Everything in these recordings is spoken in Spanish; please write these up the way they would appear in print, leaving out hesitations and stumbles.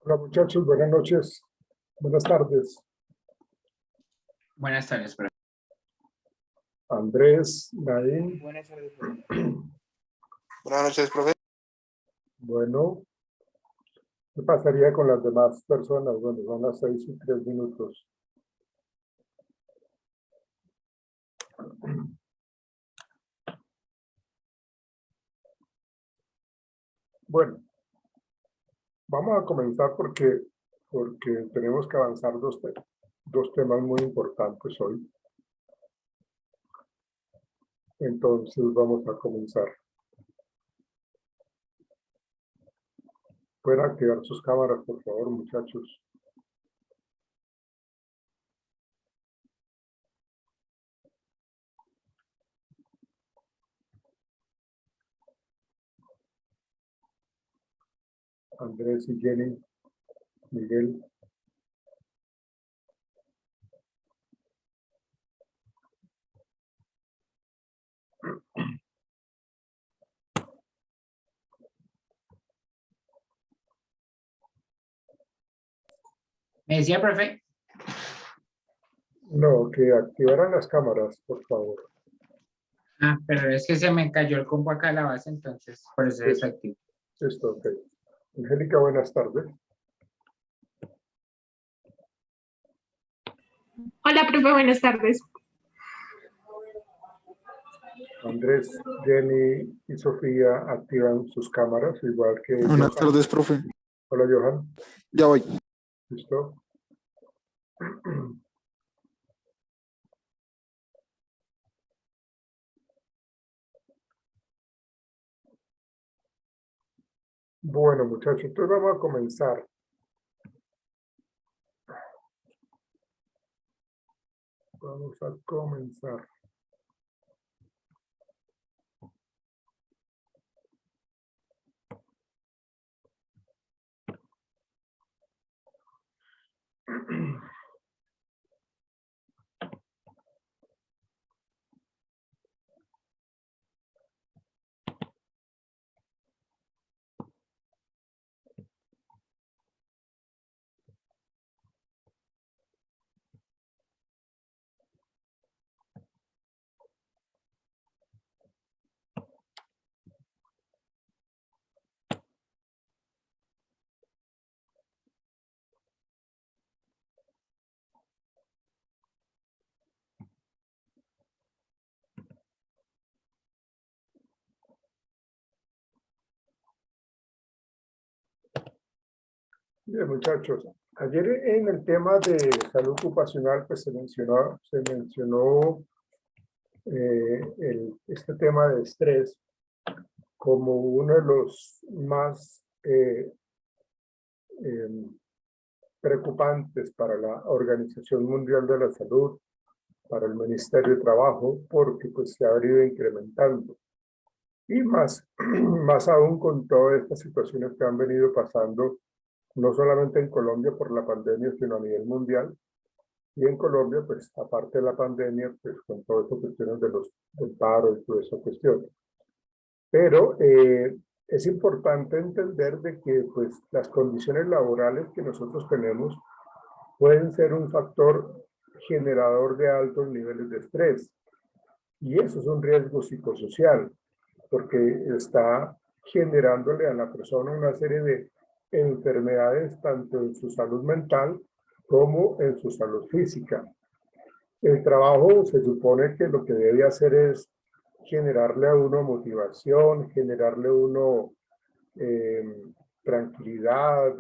Hola muchachos, buenas noches, buenas tardes. Buenas tardes, profe. Andrés, Naín. Buenas tardes, profe. Buenas noches, profe. Bueno, ¿qué pasaría con las demás personas? Bueno, son las 6:03. Bueno, vamos a comenzar porque tenemos que avanzar dos temas muy importantes hoy. Entonces vamos a comenzar. ¿Pueden activar sus cámaras, por favor, muchachos? Andrés y Jenny, Miguel. ¿Me decía, profe? No, que activaran las cámaras, por favor. Ah, pero es que se me cayó el combo acá a la base, entonces por eso desactivo. Esto, ok. Angélica, buenas tardes. Hola, profe, buenas tardes. Andrés, Jenny y Sofía activan sus cámaras, igual que Buenas Johan. tardes, profe. Hola, Johan. Ya voy. ¿Listo? Bueno, muchachos, entonces vamos a comenzar. Vamos a comenzar. Bien, muchachos, ayer en el tema de salud ocupacional pues se mencionó este tema de estrés como uno de los más preocupantes para la Organización Mundial de la Salud, para el Ministerio de Trabajo, porque pues se ha venido incrementando. Y más, más aún con todas estas situaciones que han venido pasando, no solamente en Colombia por la pandemia, sino a nivel mundial. Y en Colombia, pues aparte de la pandemia, pues con todas estas cuestiones del paro y toda esa cuestión. Pero es importante entender de que pues las condiciones laborales que nosotros tenemos pueden ser un factor generador de altos niveles de estrés. Y eso es un riesgo psicosocial, porque está generándole a la persona una serie de enfermedades, tanto en su salud mental como en su salud física. El trabajo se supone que lo que debe hacer es generarle a uno motivación, generarle a uno tranquilidad,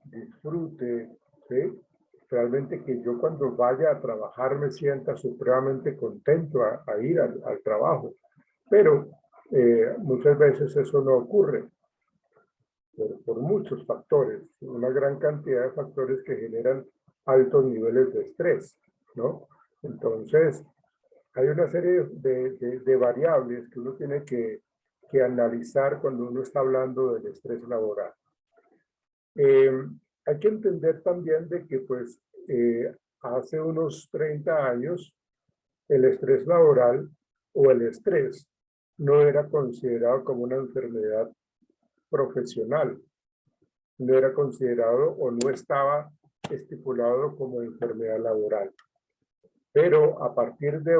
disfrute, ¿sí? Realmente que yo cuando vaya a trabajar me sienta supremamente contento a ir al trabajo. Pero muchas veces eso no ocurre por muchos factores, una gran cantidad de factores que generan altos niveles de estrés, ¿no? Entonces, hay una serie de variables que uno tiene que analizar cuando uno está hablando del estrés laboral. Hay que entender también de que pues hace unos 30 años el estrés laboral o el estrés no era considerado como una enfermedad profesional. no era considerado o no estaba estipulado como enfermedad laboral. Pero a partir de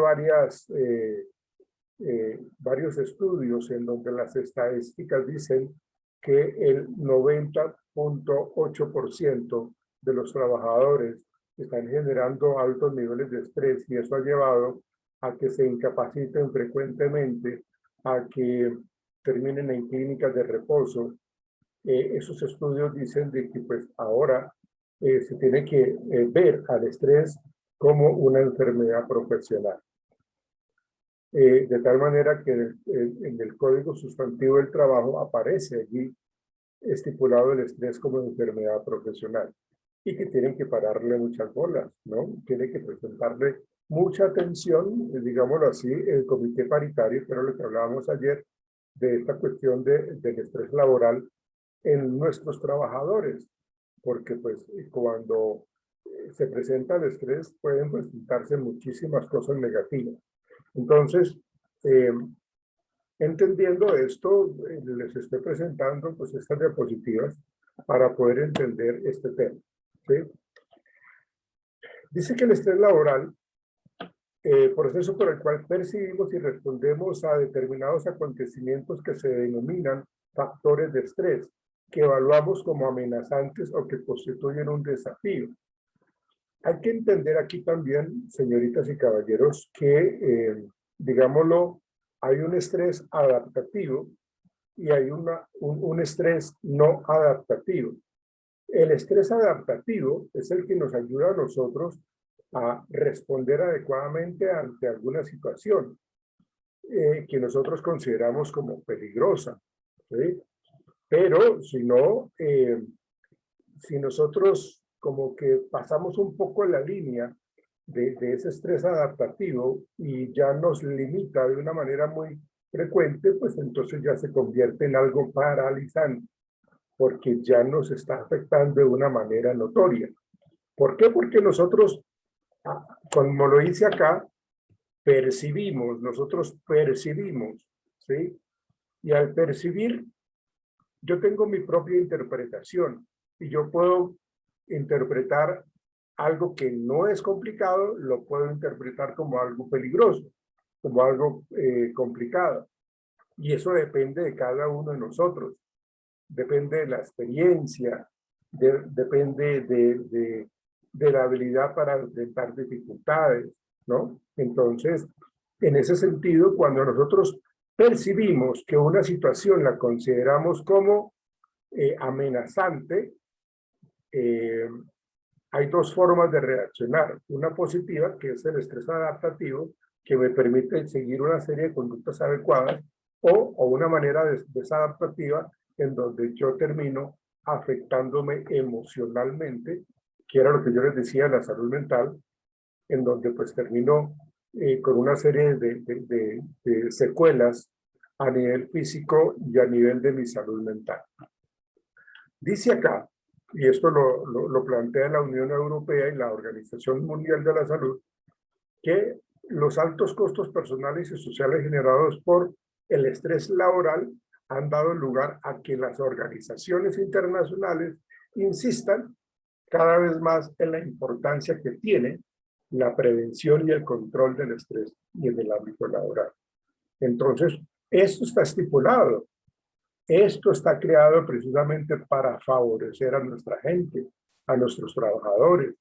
varios estudios en donde las estadísticas dicen que el 90.8% de los trabajadores están generando altos niveles de estrés y eso ha llevado a que se incapaciten frecuentemente, a que terminen en clínicas de reposo. Esos estudios dicen de que pues ahora se tiene que ver al estrés como una enfermedad profesional. De tal manera que en el Código Sustantivo del Trabajo aparece allí estipulado el estrés como enfermedad profesional y que tienen que pararle muchas bolas, ¿no? Tiene que presentarle mucha atención, digámoslo así, el comité paritario, que era lo que hablábamos ayer, de esta cuestión del estrés laboral en nuestros trabajadores, porque pues cuando se presenta el estrés pueden presentarse muchísimas cosas negativas. Entonces, entendiendo esto, les estoy presentando pues estas diapositivas para poder entender este tema, ¿sí? Dice que el estrés laboral, proceso por el cual percibimos y respondemos a determinados acontecimientos que se denominan factores de estrés, que evaluamos como amenazantes o que constituyen un desafío. Hay que entender aquí también, señoritas y caballeros, que, digámoslo, hay un estrés adaptativo y hay un estrés no adaptativo. El estrés adaptativo es el que nos ayuda a nosotros a responder adecuadamente ante alguna situación que nosotros consideramos como peligrosa, ¿sí? Pero si no, si nosotros como que pasamos un poco la línea de ese estrés adaptativo y ya nos limita de una manera muy frecuente, pues entonces ya se convierte en algo paralizante, porque ya nos está afectando de una manera notoria. ¿Por qué? Porque nosotros, como lo hice acá, nosotros percibimos, ¿sí? Y al percibir, yo tengo mi propia interpretación y yo puedo interpretar algo que no es complicado, lo puedo interpretar como algo peligroso, como algo complicado. Y eso depende de cada uno de nosotros. Depende de la experiencia, depende de la habilidad para enfrentar dificultades, ¿no? Entonces, en ese sentido, cuando nosotros percibimos que una situación la consideramos como amenazante, hay dos formas de reaccionar. Una positiva, que es el estrés adaptativo, que me permite seguir una serie de conductas adecuadas, o una manera desadaptativa, en donde yo termino afectándome emocionalmente, que era lo que yo les decía, la salud mental, en donde pues termino con una serie de secuelas a nivel físico y a nivel de mi salud mental. Dice acá, y esto lo plantea la Unión Europea y la Organización Mundial de la Salud, que los altos costos personales y sociales generados por el estrés laboral han dado lugar a que las organizaciones internacionales insistan cada vez más en la importancia que tiene la prevención y el control del estrés y en el ámbito laboral. Entonces, esto está estipulado. Esto está creado precisamente para favorecer a nuestra gente, a nuestros trabajadores.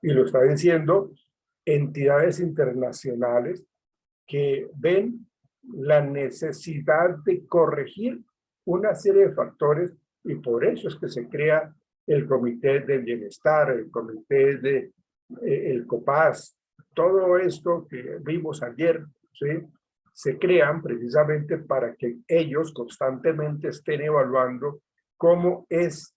Y lo está diciendo entidades internacionales que ven la necesidad de corregir una serie de factores y por eso es que se crea el Comité de Bienestar, el Comité de el COPAS, todo esto que vimos ayer, ¿sí? Se crean precisamente para que ellos constantemente estén evaluando cómo es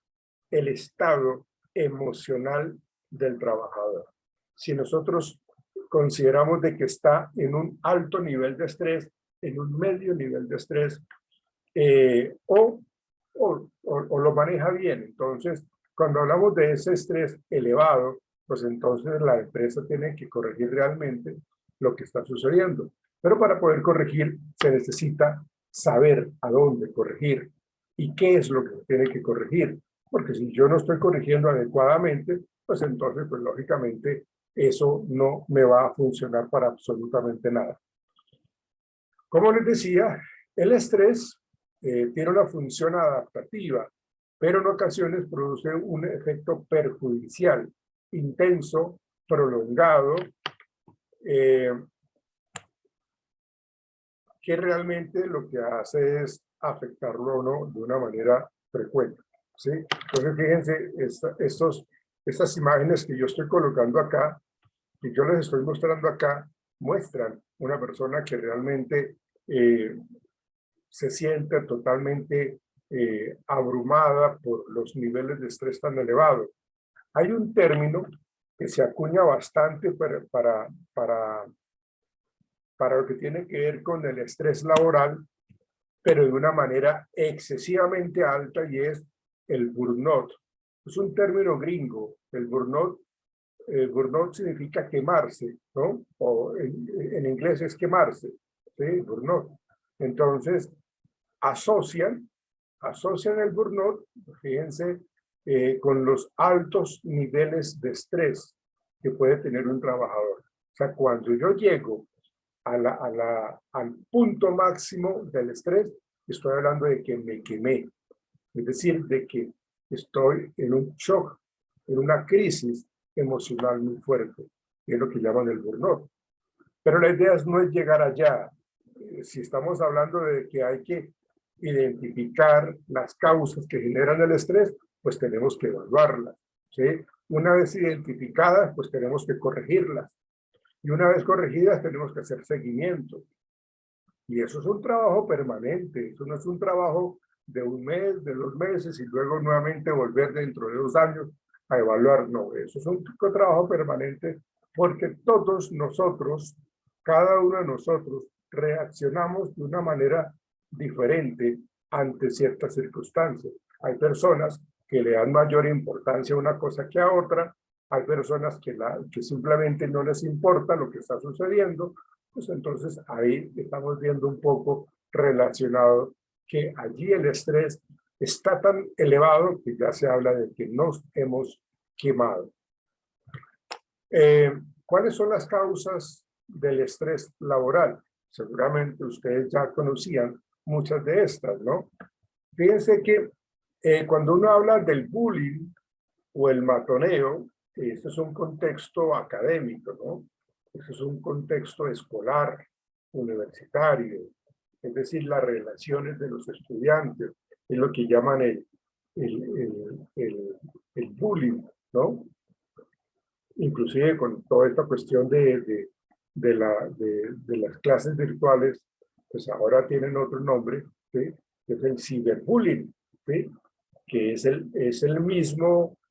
el estado emocional del trabajador. Si nosotros consideramos de que está en un alto nivel de estrés, en un medio nivel de estrés, o lo maneja bien, entonces cuando hablamos de ese estrés elevado, pues entonces la empresa tiene que corregir realmente lo que está sucediendo. Pero para poder corregir se necesita saber a dónde corregir y qué es lo que se tiene que corregir. porque si yo no estoy corrigiendo adecuadamente, pues entonces, pues lógicamente, eso no me va a funcionar para absolutamente nada. Como les decía, el estrés tiene una función adaptativa, pero en ocasiones produce un efecto perjudicial, intenso, prolongado, que realmente lo que hace es afectarlo o no de una manera frecuente, ¿sí? Entonces, fíjense, estas imágenes que yo estoy colocando acá, que yo les estoy mostrando acá, muestran una persona que realmente se siente totalmente abrumada por los niveles de estrés tan elevados. Hay un término que se acuña bastante para lo que tiene que ver con el estrés laboral, pero de una manera excesivamente alta, y es el burnout. Es un término gringo. El burnout significa quemarse, ¿no? O en inglés es quemarse, ¿sí? Burnout. Entonces, asocian el burnout, fíjense, con los altos niveles de estrés que puede tener un trabajador. O sea, cuando yo llego al punto máximo del estrés, estoy hablando de que me quemé. Es decir, de que estoy en un shock, en una crisis emocional muy fuerte, que es lo que llaman el burnout. Pero la idea no es llegar allá. Si estamos hablando de que hay que identificar las causas que generan el estrés, pues tenemos que evaluarlas, ¿sí? Una vez identificadas, pues tenemos que corregirlas. Y una vez corregidas, tenemos que hacer seguimiento. Y eso es un trabajo permanente. Eso no es un trabajo de un mes, de 2 meses, y luego nuevamente volver dentro de 2 años a evaluar. No, eso es un trabajo permanente, porque todos nosotros, cada uno de nosotros, reaccionamos de una manera diferente ante ciertas circunstancias. Hay personas que le dan mayor importancia a una cosa que a otra. Hay personas que simplemente no les importa lo que está sucediendo. Pues entonces ahí estamos viendo un poco relacionado que allí el estrés está tan elevado que ya se habla de que nos hemos quemado. ¿Cuáles son las causas del estrés laboral? Seguramente ustedes ya conocían muchas de estas, ¿no? Fíjense que cuando uno habla del bullying o el matoneo, este es un contexto académico, ¿no? Este es un contexto escolar, universitario, es decir, las relaciones de los estudiantes, es lo que llaman el bullying, ¿no? Inclusive con toda esta cuestión de las clases virtuales, pues ahora tienen otro nombre, ¿sí? Que es el ciberbullying, ¿sí? Que es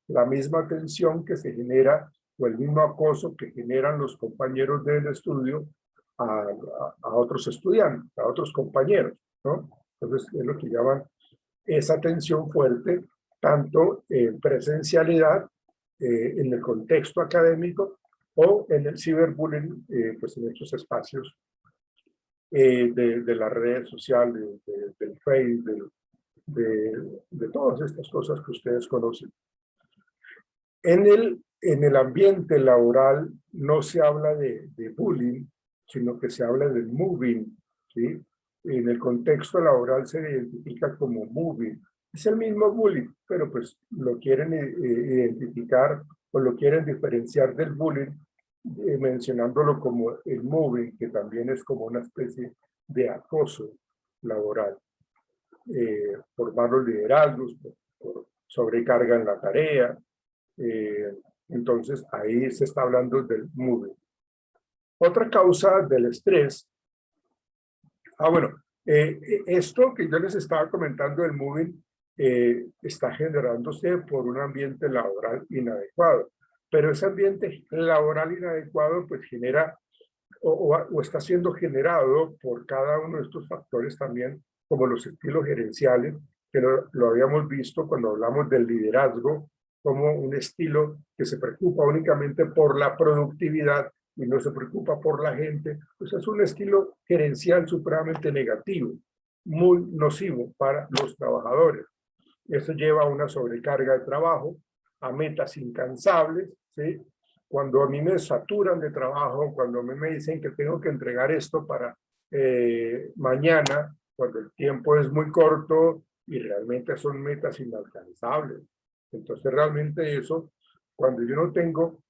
la misma tensión que se genera, o el mismo acoso que generan los compañeros del estudio a otros estudiantes, a otros compañeros, ¿no? Entonces es lo que llaman esa tensión fuerte, tanto en presencialidad, en el contexto académico, o en el ciberbullying, pues en estos espacios de las redes sociales, del Facebook, de todas estas cosas que ustedes conocen. En el ambiente laboral no se habla de bullying, sino que se habla de moving, ¿sí? En el contexto laboral se identifica como moving. Es el mismo bullying, pero pues lo quieren identificar o lo quieren diferenciar del bullying, mencionándolo como el moving, que también es como una especie de acoso laboral. Por malos liderazgos, por sobrecarga en la tarea. Entonces, ahí se está hablando del moving. Otra causa del estrés. Esto que yo les estaba comentando del moving está generándose por un ambiente laboral inadecuado. Pero ese ambiente laboral inadecuado pues genera o está siendo generado por cada uno de estos factores también, como los estilos gerenciales, que lo habíamos visto cuando hablamos del liderazgo, como un estilo que se preocupa únicamente por la productividad y no se preocupa por la gente. Pues es un estilo gerencial supremamente negativo, muy nocivo para los trabajadores. Eso lleva a una sobrecarga de trabajo, a metas incansables, ¿sí? Cuando a mí me saturan de trabajo, cuando a mí me dicen que tengo que entregar esto para mañana, cuando el tiempo es muy corto y realmente son metas inalcanzables. Entonces realmente eso, cuando yo no tengo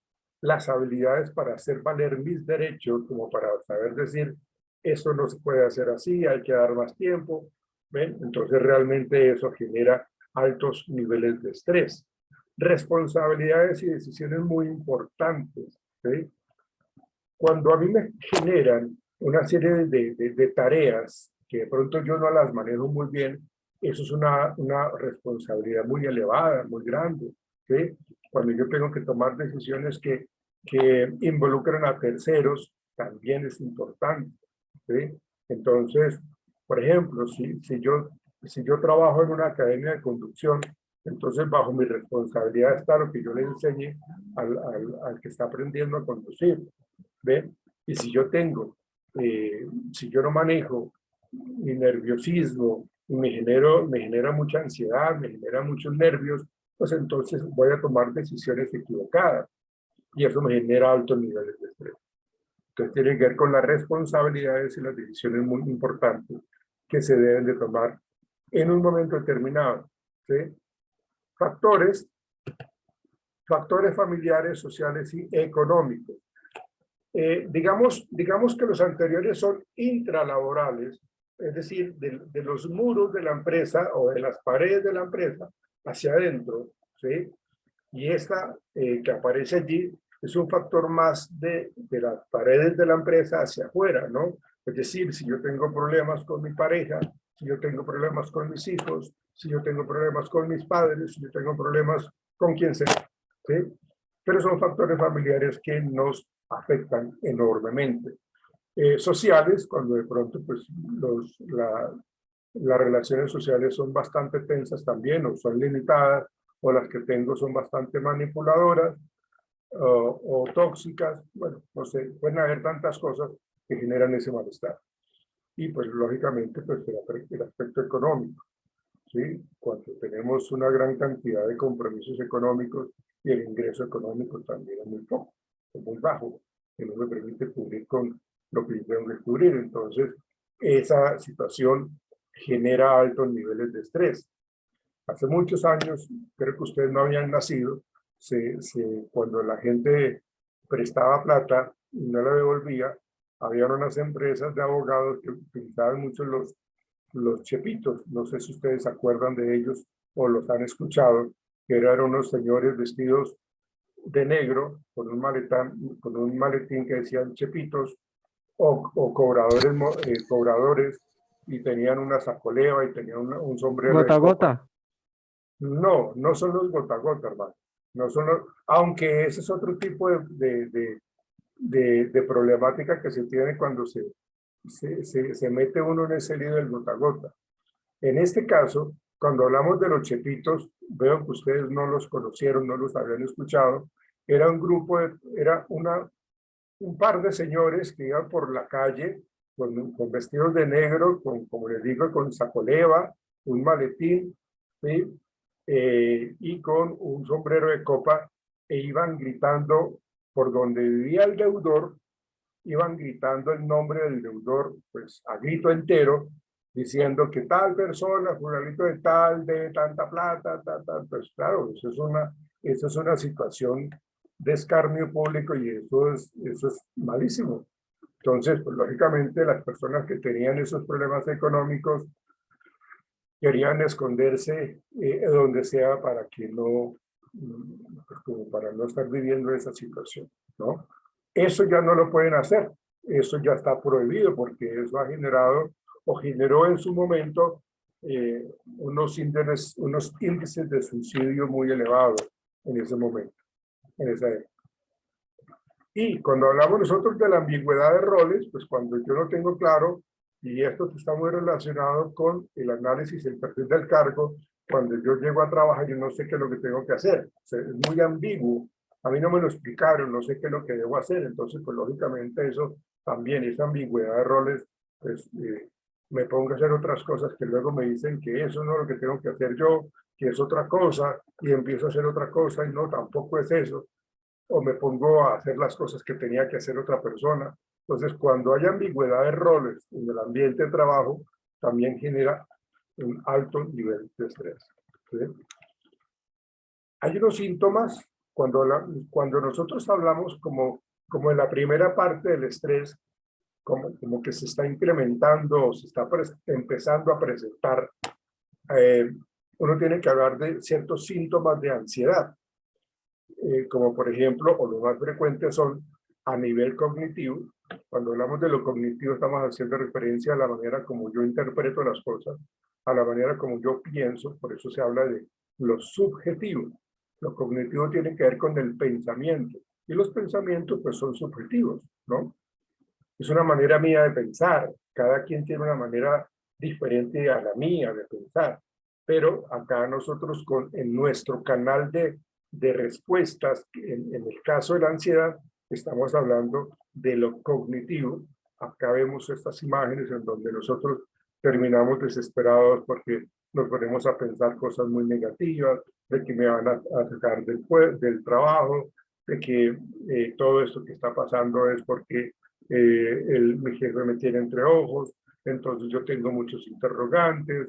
las habilidades para hacer valer mis derechos, como para saber decir, esto no se puede hacer así, hay que dar más tiempo, ¿ven? Entonces realmente eso genera altos niveles de estrés. Responsabilidades y decisiones muy importantes, ¿sí? Cuando a mí me generan una serie de tareas que de pronto yo no las manejo muy bien, eso es una responsabilidad muy elevada, muy grande, ¿sí? Cuando yo tengo que tomar decisiones que involucran a terceros, también es importante, ¿sí? Entonces, por ejemplo, si yo trabajo en una academia de conducción, entonces bajo mi responsabilidad está lo que yo le enseñe al que está aprendiendo a conducir, ¿ve? Y si yo tengo, si yo no manejo mi nerviosismo y me genera mucha ansiedad, me genera muchos nervios, pues entonces voy a tomar decisiones equivocadas y eso me genera altos niveles de estrés. Entonces tiene que ver con las responsabilidades y las decisiones muy importantes que se deben de tomar en un momento determinado, ¿sí? Factores familiares, sociales y económicos. Digamos que los anteriores son intralaborales, es decir, de los muros de la empresa o de las paredes de la empresa hacia adentro, ¿sí? Y esta que aparece allí es un factor más de las paredes de la empresa hacia afuera, ¿no? Es decir, si yo tengo problemas con mi pareja, si yo tengo problemas con mis hijos, si yo tengo problemas con mis padres, si yo tengo problemas con quien sea, ¿sí? Pero son factores familiares que nos afectan enormemente. Sociales, cuando de pronto pues las relaciones sociales son bastante tensas también o son limitadas, o las que tengo son bastante manipuladoras o tóxicas, bueno, no sé, pueden haber tantas cosas que generan ese malestar. Y pues lógicamente pues el aspecto económico, ¿sí? Cuando tenemos una gran cantidad de compromisos económicos y el ingreso económico también es muy poco, es muy bajo, que no me permite cubrir con lo que yo tengo que cubrir. Entonces, esa situación genera altos niveles de estrés. Hace muchos años, creo que ustedes no habían nacido, cuando la gente prestaba plata y no la devolvía, había unas empresas de abogados que utilizaban mucho los chepitos, no sé si ustedes se acuerdan de ellos o los han escuchado, que eran unos señores vestidos de negro con un maletín que decían chepitos o cobradores y tenían una sacoleva y tenían un sombrero de Gota a copa. gota. No, no son los gota a gota, hermano. No son aunque ese es otro tipo de problemática que se tiene cuando se mete uno en ese lío del gota a gota. En este caso, cuando hablamos de los chepitos, veo que ustedes no los conocieron, no los habían escuchado. Era un grupo, era un par de señores que iban por la calle con vestidos de negro, como les digo, con sacoleva, un maletín, ¿sí? Y con un sombrero de copa, e iban gritando por donde vivía el deudor, iban gritando el nombre del deudor, pues a grito entero, diciendo que tal persona, fulanito de tal, de tanta plata, pues claro, eso es una situación de escarnio público y eso es malísimo. Entonces, pues lógicamente las personas que tenían esos problemas económicos querían esconderse donde sea para que no, pues como para no estar viviendo esa situación, ¿no? Eso ya no lo pueden hacer, eso ya está prohibido porque eso ha generado o generó en su momento unos índices de suicidio muy elevados en ese momento, en esa época. Y cuando hablamos nosotros de la ambigüedad de roles, pues cuando yo no tengo claro, y esto está muy relacionado con el análisis, el perfil del cargo, cuando yo llego a trabajar yo no sé qué es lo que tengo que hacer, o sea, es muy ambiguo, a mí no me lo explicaron, no sé qué es lo que debo hacer, entonces pues lógicamente eso también, esa ambigüedad de roles, pues me pongo a hacer otras cosas que luego me dicen que eso no es lo que tengo que hacer yo, que es otra cosa, y empiezo a hacer otra cosa y no, tampoco es eso, o me pongo a hacer las cosas que tenía que hacer otra persona. Entonces, cuando hay ambigüedad de roles en el ambiente de trabajo, también genera un alto nivel de estrés. ¿Sí? Hay unos síntomas cuando nosotros hablamos como en la primera parte del estrés, como que se está incrementando o se está empezando a presentar, uno tiene que hablar de ciertos síntomas de ansiedad, como por ejemplo, o los más frecuentes son a nivel cognitivo. Cuando hablamos de lo cognitivo estamos haciendo referencia a la manera como yo interpreto las cosas, a la manera como yo pienso, por eso se habla de lo subjetivo. Lo cognitivo tiene que ver con el pensamiento, y los pensamientos pues son subjetivos, ¿no? Es una manera mía de pensar, cada quien tiene una manera diferente a la mía de pensar, pero acá nosotros en nuestro canal de respuestas, en el caso de la ansiedad, estamos hablando de lo cognitivo. Acá vemos estas imágenes en donde nosotros terminamos desesperados porque nos ponemos a pensar cosas muy negativas, de que me van a sacar del trabajo, de que todo esto que está pasando es porque mi jefe me tiene entre ojos, entonces yo tengo muchos interrogantes,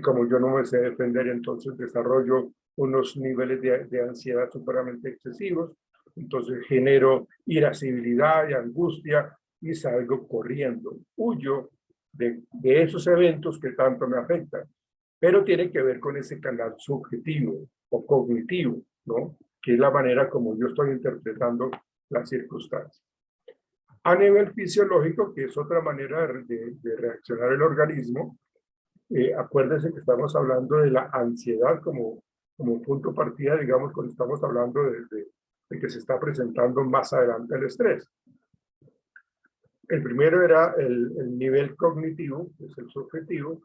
como yo no me sé defender, entonces desarrollo unos niveles de ansiedad supremamente excesivos, entonces genero irascibilidad y angustia y salgo corriendo, huyo de esos eventos que tanto me afectan, pero tiene que ver con ese canal subjetivo o cognitivo, ¿no? Que es la manera como yo estoy interpretando las circunstancias. A nivel fisiológico, que es otra manera de reaccionar el organismo, acuérdense que estamos hablando de la ansiedad como punto de partida, digamos, cuando estamos hablando de que se está presentando más adelante el estrés. El primero era el nivel cognitivo, que es el subjetivo,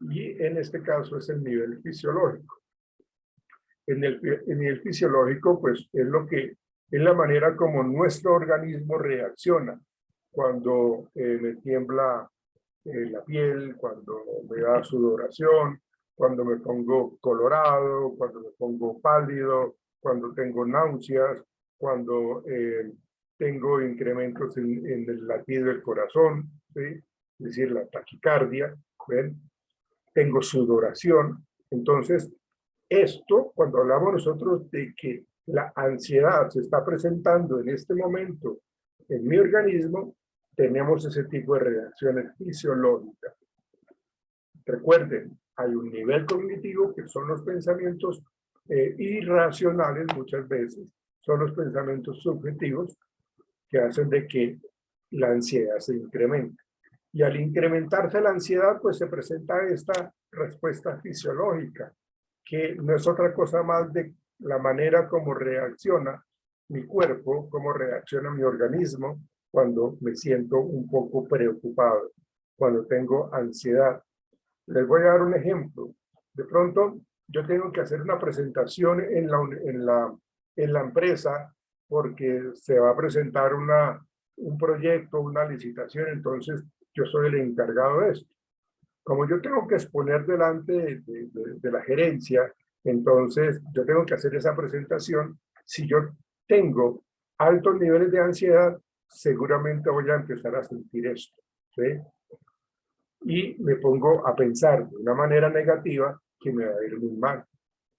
y en este caso es el nivel fisiológico. En el nivel fisiológico, pues es la manera como nuestro organismo reacciona cuando me tiembla la piel, cuando me da sudoración, cuando me pongo colorado, cuando me pongo pálido, cuando tengo náuseas, cuando tengo incrementos en el latido del corazón, ¿sí? Es decir, la taquicardia, ¿ven? Tengo sudoración. Entonces, esto, cuando hablamos nosotros de que la ansiedad se está presentando en este momento en mi organismo, tenemos ese tipo de reacciones fisiológicas. Recuerden, hay un nivel cognitivo que son los pensamientos irracionales muchas veces, son los pensamientos subjetivos que hacen de que la ansiedad se incremente. Y al incrementarse la ansiedad, pues se presenta esta respuesta fisiológica, que no es otra cosa más de la manera como reacciona mi cuerpo, cómo reacciona mi organismo cuando me siento un poco preocupado, cuando tengo ansiedad. Les voy a dar un ejemplo. De pronto, yo tengo que hacer una presentación en la empresa porque se va a presentar un proyecto, una licitación, entonces yo soy el encargado de esto. Como yo tengo que exponer delante de la gerencia, entonces yo tengo que hacer esa presentación. Si yo tengo altos niveles de ansiedad, seguramente voy a empezar a sentir esto, ¿sí? Y me pongo a pensar de una manera negativa que me va a ir muy mal.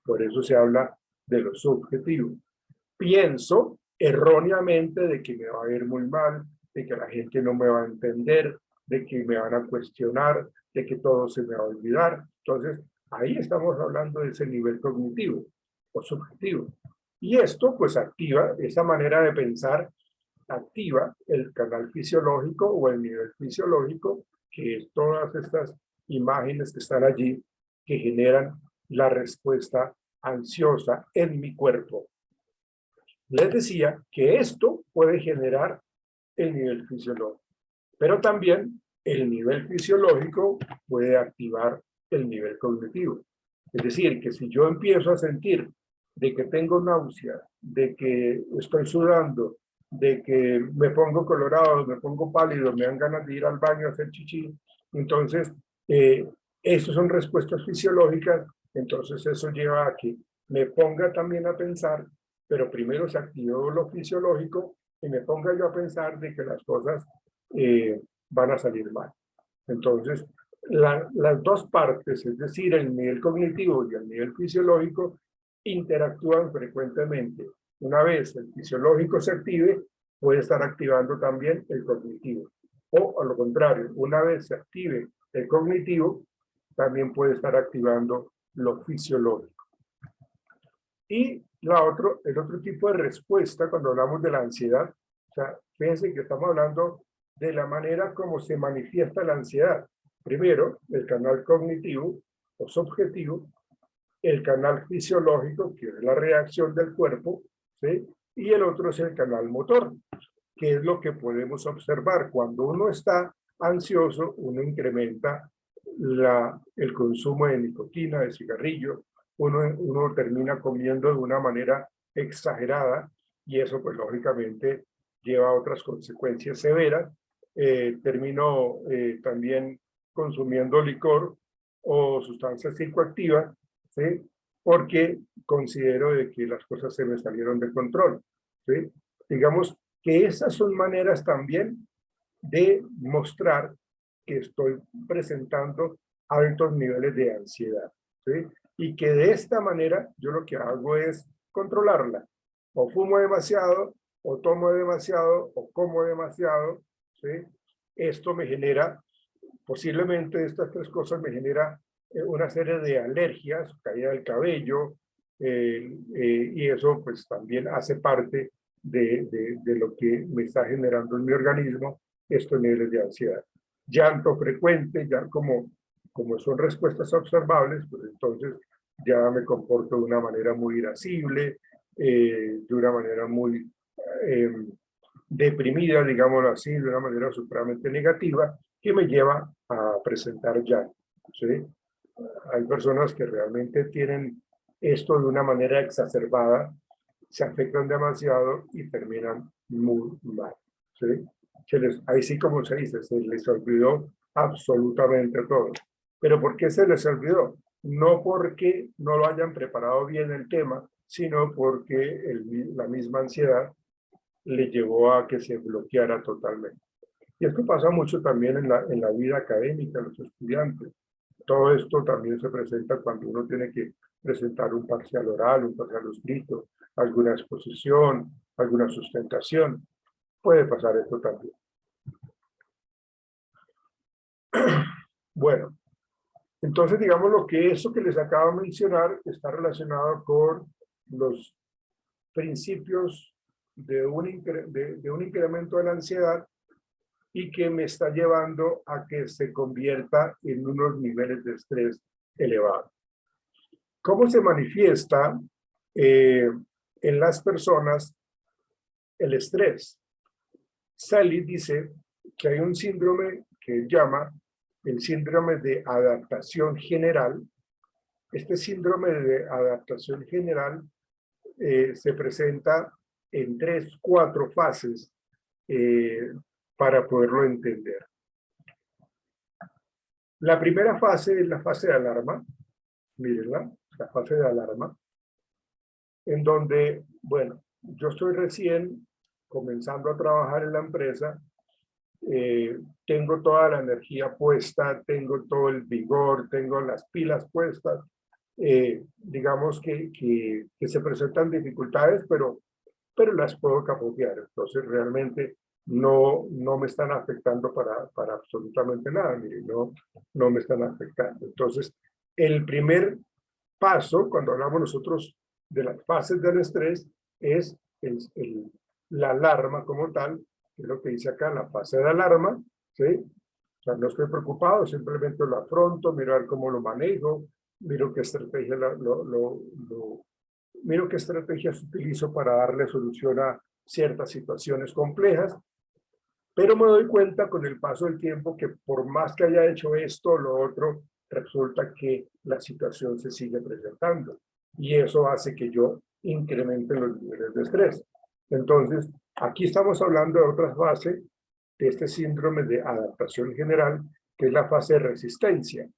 Por eso se habla de lo subjetivo. Pienso erróneamente de que me va a ir muy mal, de que la gente no me va a entender, de que me van a cuestionar, de que todo se me va a olvidar. Entonces, ahí estamos hablando de ese nivel cognitivo o subjetivo. Y esto, pues, activa esa manera de pensar, activa el canal fisiológico o el nivel fisiológico, que es todas estas imágenes que están allí, que generan la respuesta ansiosa en mi cuerpo. Les decía que esto puede generar el nivel fisiológico, pero también el nivel fisiológico puede activar el nivel cognitivo. Es decir, que si yo empiezo a sentir de que tengo náusea, de que estoy sudando, de que me pongo colorado, me pongo pálido, me dan ganas de ir al baño a hacer chichi, entonces Estas son respuestas fisiológicas, entonces eso lleva a que me ponga también a pensar, pero primero se activó lo fisiológico y me ponga yo a pensar de que las cosas van a salir mal. Entonces, las dos partes, es decir, el nivel cognitivo y el nivel fisiológico, interactúan frecuentemente. Una vez el fisiológico se active, puede estar activando también el cognitivo. O a lo contrario, una vez se active el cognitivo, también puede estar activando lo fisiológico. Y el otro tipo de respuesta cuando hablamos de la ansiedad, o sea, fíjense que estamos hablando de la manera como se manifiesta la ansiedad. Primero, el canal cognitivo o subjetivo, el canal fisiológico, que es la reacción del cuerpo, ¿sí? Y el otro es el canal motor, que es lo que podemos observar. Cuando uno está ansioso, uno incrementa el consumo de nicotina, de cigarrillo, uno termina comiendo de una manera exagerada y eso pues lógicamente lleva a otras consecuencias severas. Termino también consumiendo licor o sustancias psicoactivas, ¿sí? Porque considero de que las cosas se me salieron de control, ¿sí? Digamos que esas son maneras también de mostrar que estoy presentando altos niveles de ansiedad, ¿sí? Y que de esta manera yo lo que hago es controlarla. O fumo demasiado, o tomo demasiado, o como demasiado, ¿sí? Esto me genera, posiblemente estas tres cosas me genera una serie de alergias, caída del cabello, y eso pues también hace parte de lo que me está generando en mi organismo estos niveles de ansiedad. Llanto frecuente, ya como son respuestas observables, pues entonces ya me comporto de una manera muy irascible, de una manera muy deprimida, digámoslo así, de una manera supremamente negativa, que me lleva a presentar llanto, ¿sí? Hay personas que realmente tienen esto de una manera exacerbada, se afectan demasiado y terminan muy mal, ¿sí? Ahí sí, como se dice, se les olvidó absolutamente todo. ¿Pero por qué se les olvidó? No porque no lo hayan preparado bien el tema, sino porque la misma ansiedad le llevó a que se bloqueara totalmente. Y esto pasa mucho también en la vida académica, los estudiantes. Todo esto también se presenta cuando uno tiene que presentar un parcial oral, un parcial escrito, alguna exposición, alguna sustentación. Puede pasar esto también. Bueno, entonces digamos lo que eso que les acabo de mencionar está relacionado con los principios de un incremento de la ansiedad y que me está llevando a que se convierta en unos niveles de estrés elevados. ¿Cómo se manifiesta en las personas el estrés? Sally dice que hay un síndrome que llama el síndrome de adaptación general. Este síndrome de adaptación general se presenta en 3, 4 fases para poderlo entender. La primera fase es la fase de alarma, mírenla, la fase de alarma, en donde, bueno, yo estoy recién comenzando a trabajar en la empresa, tengo toda la energía puesta, tengo todo el vigor, tengo las pilas puestas, digamos que se presentan dificultades, pero las puedo capotear, entonces realmente no me están afectando para absolutamente nada, mire, no me están afectando. Entonces, el primer paso, cuando hablamos nosotros de las fases del estrés, es la alarma como tal, que es lo que dice acá, la fase de alarma, ¿sí? O sea, no estoy preocupado, simplemente lo afronto, miro a ver cómo lo manejo, miro qué estrategia miro qué estrategias utilizo para darle solución a ciertas situaciones complejas, pero me doy cuenta con el paso del tiempo que por más que haya hecho esto o lo otro, resulta que la situación se sigue presentando y eso hace que yo incremente los niveles de estrés. Entonces, aquí estamos hablando de otra fase de este síndrome de adaptación general, que es la fase de resistencia.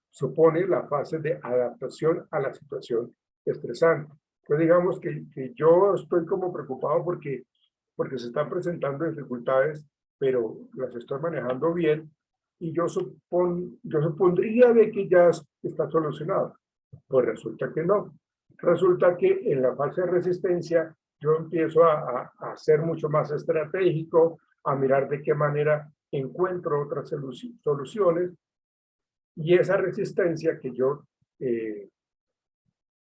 Supone la fase de adaptación a la situación estresante. Entonces digamos que yo estoy como preocupado porque se están presentando dificultades, pero las estoy manejando bien y yo supondría de que ya está solucionado. Pues resulta que no. Resulta que en la fase de resistencia yo empiezo a ser mucho más estratégico, a mirar de qué manera encuentro otras soluciones, y esa resistencia que yo,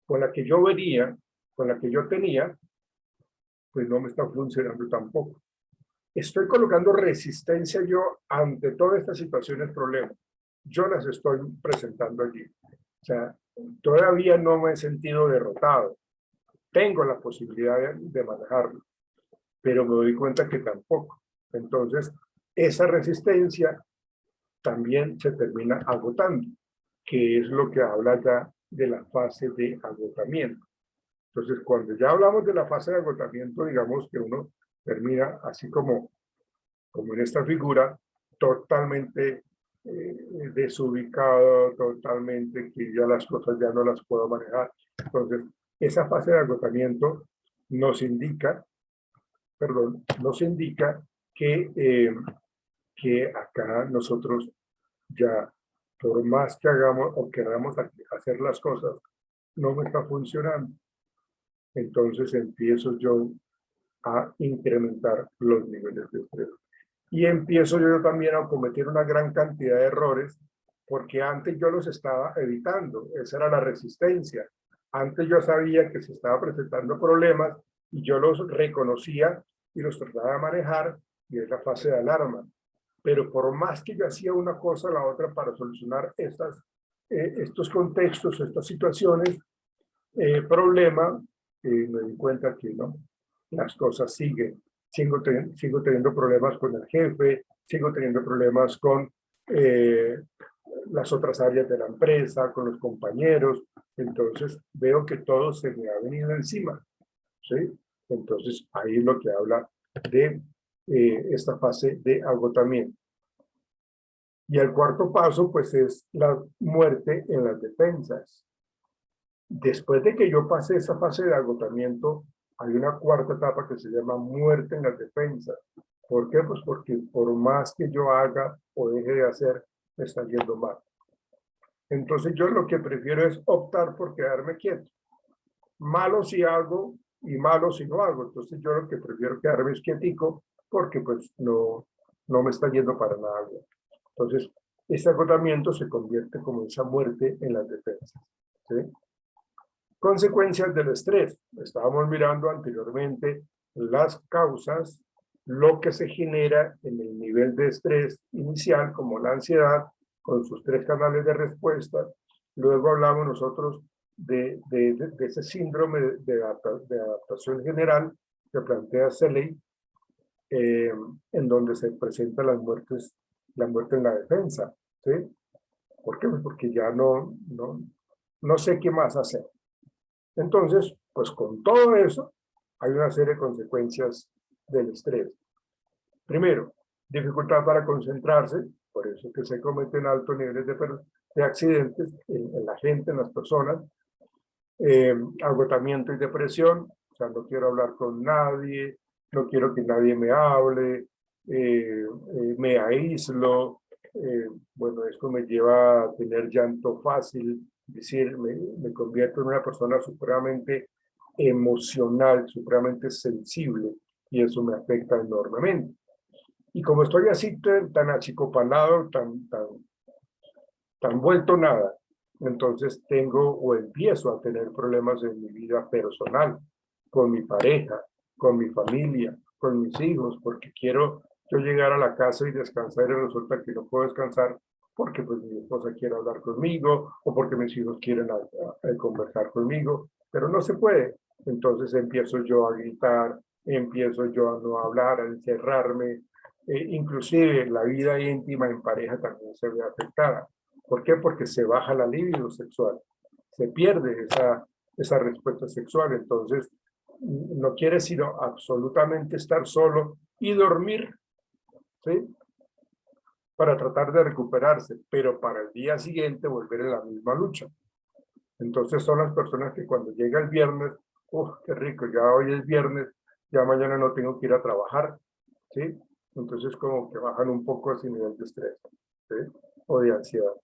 con la que yo venía, con la que yo tenía, pues no me está funcionando tampoco. Estoy colocando resistencia yo ante todas estas situaciones, problemas. Yo las estoy presentando allí. O sea, todavía no me he sentido derrotado. Tengo la posibilidad de manejarlo, pero me doy cuenta que tampoco. Entonces, esa resistencia también se termina agotando, que es lo que habla ya de la fase de agotamiento. Entonces, cuando ya hablamos de la fase de agotamiento, digamos que uno termina así como en esta figura, totalmente desubicado, totalmente que ya las cosas ya no las puedo manejar. Entonces, esa fase de agotamiento nos indica que acá nosotros ya, por más que hagamos o queramos hacer las cosas, no me está funcionando. Entonces empiezo yo a incrementar los niveles de estrés. Y empiezo yo también a cometer una gran cantidad de errores, porque antes yo los estaba evitando, esa era la resistencia. Antes yo sabía que se estaba presentando problemas y yo los reconocía y los trataba de manejar, y es la fase de alarma. Pero por más que yo hacía una cosa o la otra para solucionar estos contextos, estas situaciones, problema, me di cuenta que no, las cosas siguen. Sigo teniendo problemas con el jefe, sigo teniendo problemas con las otras áreas de la empresa, con los compañeros. Entonces veo que todo se me ha venido encima, ¿sí? Entonces ahí es lo que habla de esta fase de agotamiento. Y el cuarto paso, pues, es la muerte en las defensas. Después de que yo pasé esa fase de agotamiento, hay una cuarta etapa que se llama muerte en las defensas. ¿Por qué? Pues porque por más que yo haga o deje de hacer, me está yendo mal. Entonces yo lo que prefiero es optar por quedarme quieto. Malo si hago y malo si no hago. Entonces yo lo que prefiero quedarme es quietico porque pues no me está yendo para nada bien. Entonces este agotamiento se convierte como esa muerte en las defensas, ¿sí? Consecuencias del estrés. Estábamos mirando anteriormente las causas, lo que se genera en el nivel de estrés inicial, como la ansiedad, con sus 3 canales de respuesta. Luego hablamos nosotros de ese síndrome de adaptación general que plantea Seley, en donde se presenta la muerte en la defensa, ¿sí? ¿Por qué? Pues porque ya no sé qué más hacer. Entonces, pues con todo eso, hay una serie de consecuencias del estrés. Primero, dificultad para concentrarse, por eso que se cometen altos niveles de accidentes en la gente, en las personas. Agotamiento y depresión, o sea, no quiero hablar con nadie, no quiero que nadie me hable, me aíslo. Bueno, esto me lleva a tener llanto fácil, es decir, me convierto en una persona supremamente emocional, supremamente sensible, y eso me afecta enormemente. Y como estoy así tan achicopalado, tan vuelto nada, entonces tengo o empiezo a tener problemas en mi vida personal, con mi pareja, con mi familia, con mis hijos, porque quiero yo llegar a la casa y descansar y resulta que no puedo descansar porque pues mi esposa quiere hablar conmigo o porque mis hijos quieren conversar conmigo, pero no se puede. Entonces empiezo yo a gritar, empiezo yo a no hablar, a encerrarme, inclusive la vida íntima en pareja también se ve afectada. ¿Por qué? Porque se baja la libido sexual, se pierde esa respuesta sexual, entonces no quiere sino absolutamente estar solo y dormir, ¿sí? para tratar de recuperarse, pero para el día siguiente volver en la misma lucha. Entonces son las personas que cuando llega el viernes, ¡uf, qué rico! Ya hoy es viernes, ya mañana no tengo que ir a trabajar, ¿sí? Entonces como que bajan un poco ese nivel de estrés, ¿sí? O de ansiedad.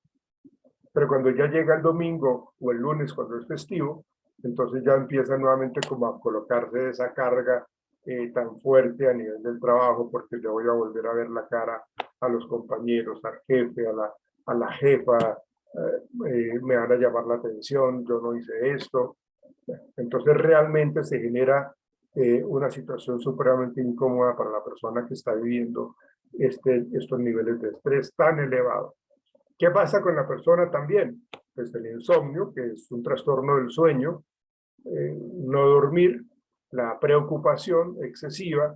Pero cuando ya llega el domingo o el lunes, cuando es festivo, entonces ya empieza nuevamente como a colocarse esa carga tan fuerte a nivel del trabajo, porque le voy a volver a ver la cara a los compañeros, al jefe, a la jefa, me van a llamar la atención, yo no hice esto. Entonces realmente se genera una situación supremamente incómoda para la persona que está viviendo estos niveles de estrés tan elevados. ¿Qué pasa con la persona también? Pues el insomnio, que es un trastorno del sueño, no dormir, la preocupación excesiva,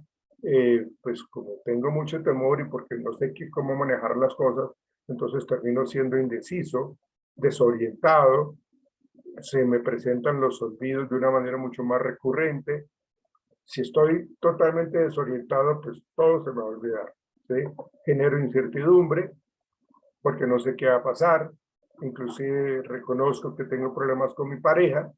pues como tengo mucho temor y porque no sé cómo manejar las cosas, entonces termino siendo indeciso, desorientado, se me presentan los olvidos de una manera mucho más recurrente. Si estoy totalmente desorientado, pues todo se me va a olvidar, ¿sí? Genero incertidumbre, porque no sé qué va a pasar, inclusive reconozco que tengo problemas con mi pareja,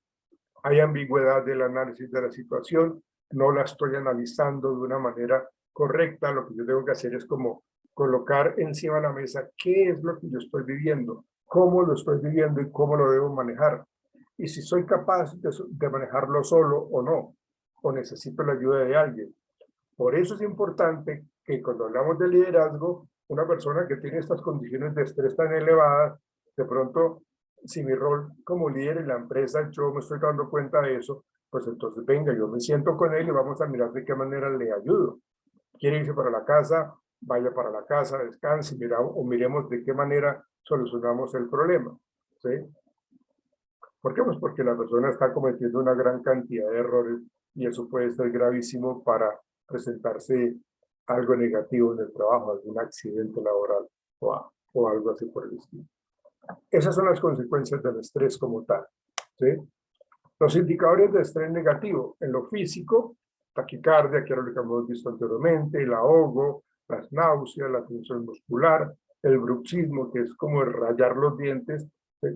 hay ambigüedad del análisis de la situación, no la estoy analizando de una manera correcta, lo que yo tengo que hacer es como colocar encima de la mesa qué es lo que yo estoy viviendo, cómo lo estoy viviendo y cómo lo debo manejar, y si soy capaz de manejarlo solo o no, o necesito la ayuda de alguien. Por eso es importante que cuando hablamos de liderazgo, una persona que tiene estas condiciones de estrés tan elevadas, de pronto, si mi rol como líder en la empresa, yo me estoy dando cuenta de eso, pues entonces venga, yo me siento con él y vamos a mirar de qué manera le ayudo. Quiere irse para la casa, vaya para la casa, descanse, o miremos de qué manera solucionamos el problema, ¿sí? ¿Por qué? Pues porque la persona está cometiendo una gran cantidad de errores y eso puede ser gravísimo para presentarse algo negativo en el trabajo, algún accidente laboral o algo así por el estilo. Esas son las consecuencias del estrés como tal, ¿sí? Los indicadores de estrés negativo en lo físico, taquicardia, que era lo que hemos visto anteriormente, el ahogo, las náuseas, la tensión muscular, el bruxismo, que es como el rayar los dientes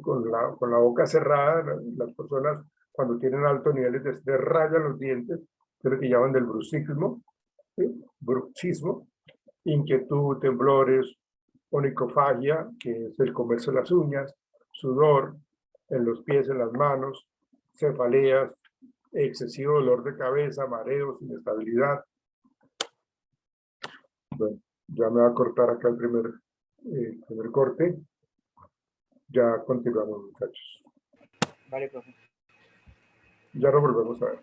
con la boca cerrada. Las personas cuando tienen altos niveles de estrés rayan los dientes, que es lo que llaman del bruxismo, ¿sí? Bruxismo, inquietud, temblores, onicofagia, que es el comerse las uñas, sudor en los pies, en las manos, cefaleas, excesivo dolor de cabeza, mareos, inestabilidad. Bueno, ya me va a cortar acá el primer corte. Ya continuamos, muchachos. Vale, profe. Ya lo volvemos a ver.